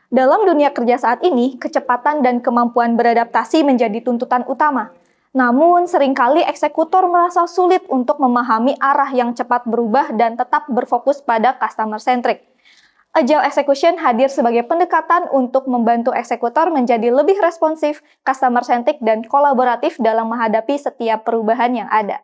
Dalam dunia kerja saat ini, kecepatan dan kemampuan beradaptasi menjadi tuntutan utama. Namun, seringkali eksekutor merasa sulit untuk memahami arah yang cepat berubah dan tetap berfokus pada customer-centric. Agile Execution hadir sebagai pendekatan untuk membantu eksekutor menjadi lebih responsif, customer-centric, dan kolaboratif dalam menghadapi setiap perubahan yang ada.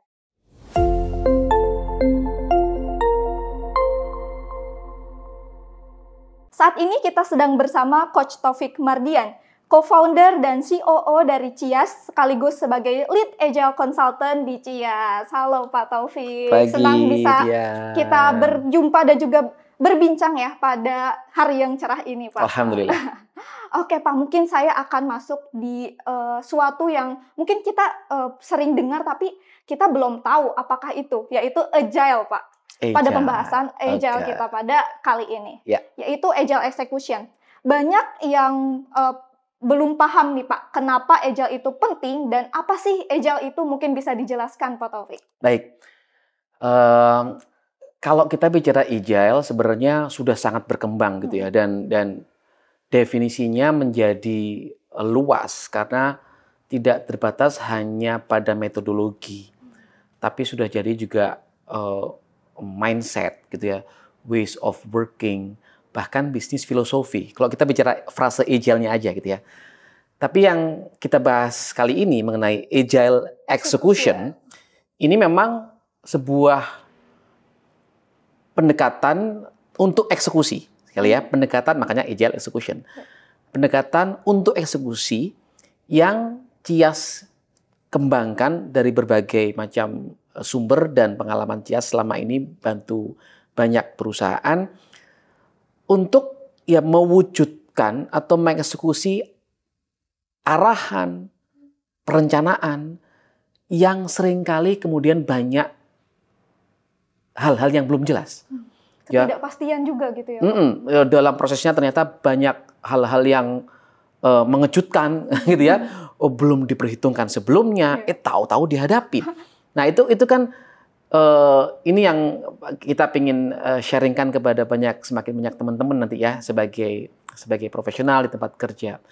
Saat ini kita sedang bersama Coach Taufik Mardian, co-founder dan COO dari Cias, sekaligus sebagai lead agile consultant di Cias. Halo Pak Taufik, senang bisa kita berjumpa dan juga berbincang ya pada hari yang cerah ini Pak. Alhamdulillah. Oke Pak, mungkin saya akan masuk di suatu yang mungkin kita sering dengar tapi kita belum tahu apakah itu, yaitu agile Pak. Pada pembahasan agile kita pada kali ini, yaitu agile execution. Banyak yang belum paham nih Pak, kenapa agile itu penting dan apa sih agile itu, mungkin bisa dijelaskan Pak Taufik. Baik, kalau kita bicara agile sebenarnya sudah sangat berkembang gitu ya, dan definisinya menjadi luas karena tidak terbatas hanya pada metodologi, tapi sudah jadi juga mindset gitu ya, ways of working, bahkan bisnis filosofi. Kalau kita bicara frase agile-nya aja gitu ya. Tapi yang kita bahas kali ini mengenai agile execution, ini memang sebuah pendekatan untuk eksekusi. Sekali ya, pendekatan, makanya agile execution. Pendekatan untuk eksekusi yang Cias kembangkan dari berbagai macam sumber dan pengalaman Cias selama ini bantu banyak perusahaan untuk ya mewujudkan atau mengeksekusi arahan perencanaan yang seringkali kemudian banyak hal-hal yang belum jelas. Ketidakpastian juga gitu ya. Dalam prosesnya ternyata banyak hal-hal yang mengejutkan gitu ya. Belum diperhitungkan sebelumnya, tahu-tahu dihadapi. Nah itu kan ini yang kita ingin sharingkan kepada semakin banyak teman-teman nanti ya, sebagai profesional di tempat kerja.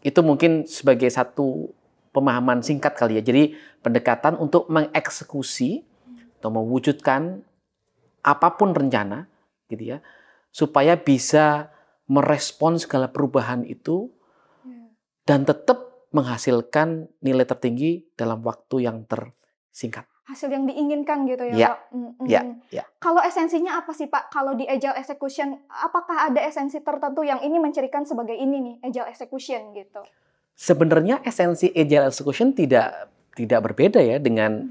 Itu mungkin sebagai satu pemahaman singkat kali ya. Jadi pendekatan untuk mengeksekusi atau mewujudkan apapun rencana gitu ya, supaya bisa merespons segala perubahan itu dan tetap menghasilkan nilai tertinggi dalam waktu yang tersingkat. Hasil yang diinginkan gitu ya, Pak? Ya. Kalau esensinya apa sih Pak? Kalau di agile execution, apakah ada esensi tertentu yang ini mencirikan sebagai ini nih, agile execution gitu? Sebenarnya esensi agile execution tidak berbeda ya dengan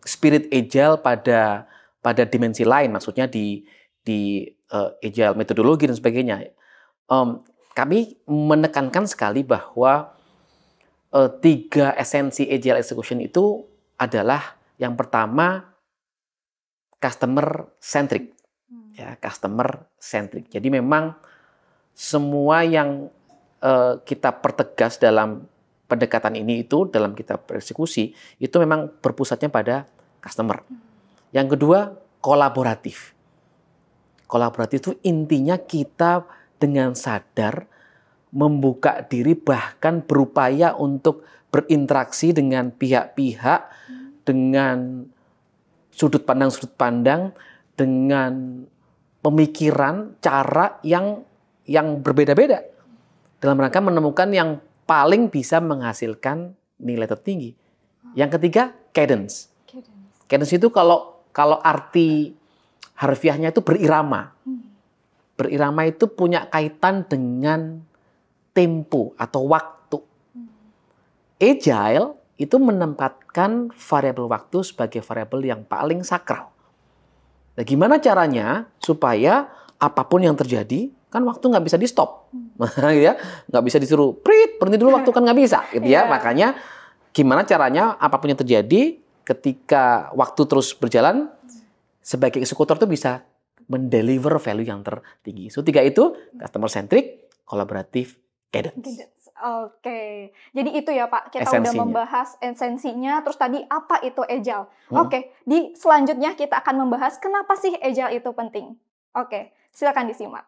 spirit agile pada dimensi lain, maksudnya di agile metodologi dan sebagainya. Kami menekankan sekali bahwa 3 esensi agile execution itu adalah yang pertama customer centric, ya, customer centric. Jadi memang semua yang kita pertegas dalam pendekatan ini itu dalam kita bereksekusi itu memang berpusatnya pada customer. Yang kedua kolaboratif. Kolaboratif itu intinya kita dengan sadar membuka diri, bahkan berupaya untuk berinteraksi dengan pihak-pihak dengan sudut pandang, dengan pemikiran, cara yang berbeda-beda dalam rangka menemukan yang paling bisa menghasilkan nilai tertinggi. Yang ketiga cadence. Cadence itu kalau arti harfiahnya itu berirama. Berirama itu punya kaitan dengan tempo atau waktu. Agile itu menempatkan variabel waktu sebagai variabel yang paling sakral. Nah, gimana caranya supaya apapun yang terjadi, kan waktu nggak bisa di stop, ya, nggak bisa disuruh berhenti dulu waktu, kan nggak bisa, gitu ya. Makanya gimana caranya apapun yang terjadi ketika waktu terus berjalan, sebagai eksekutor itu bisa mendeliver value yang tertinggi. So 3 itu customer centric, kolaboratif, cadence. Oke, jadi itu ya Pak, kita udah membahas esensinya, terus tadi apa itu agile. Oke, di selanjutnya kita akan membahas kenapa sih agile itu penting. Oke, Silakan disimak.